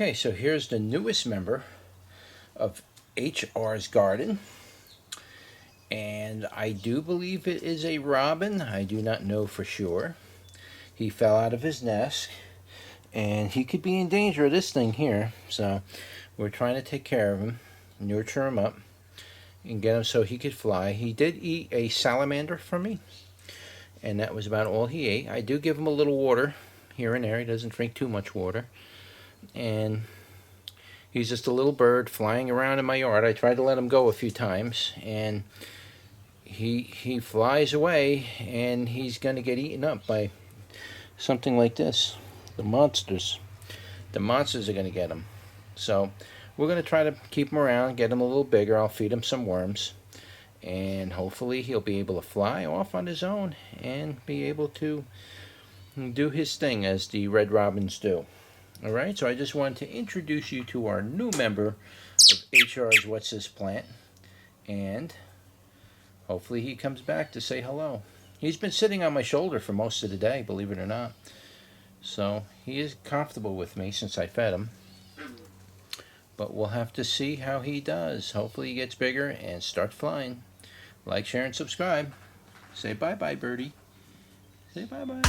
Okay, so here's the newest member of HR's garden. And I do believe it is a robin. I do not know for sure. He fell out of his nest, and he could be in danger of this thing here. So we're trying to take care of him, nurture him up, and get him so he could fly. He did eat a salamander from me, and that was about all he ate. I do give him a little water here and there. He doesn't drink too much water. And he's just a little bird flying around in my yard. I tried to let him go a few times, and he flies away, and he's going to get eaten up by something like this. The monsters. The monsters are going to get him. So we're going to try to keep him around, get him a little bigger. I'll feed him some worms, and hopefully he'll be able to fly off on his own and be able to do his thing as the red robins do. Alright, so I just wanted to introduce you to our new member of HR's What's This Plant, and hopefully he comes back to say hello. He's been sitting on my shoulder for most of the day, believe it or not. So he is comfortable with me since I fed him. But we'll have to see how he does. Hopefully he gets bigger and starts flying. Like, share, and subscribe. Say bye-bye, birdie. Say bye-bye.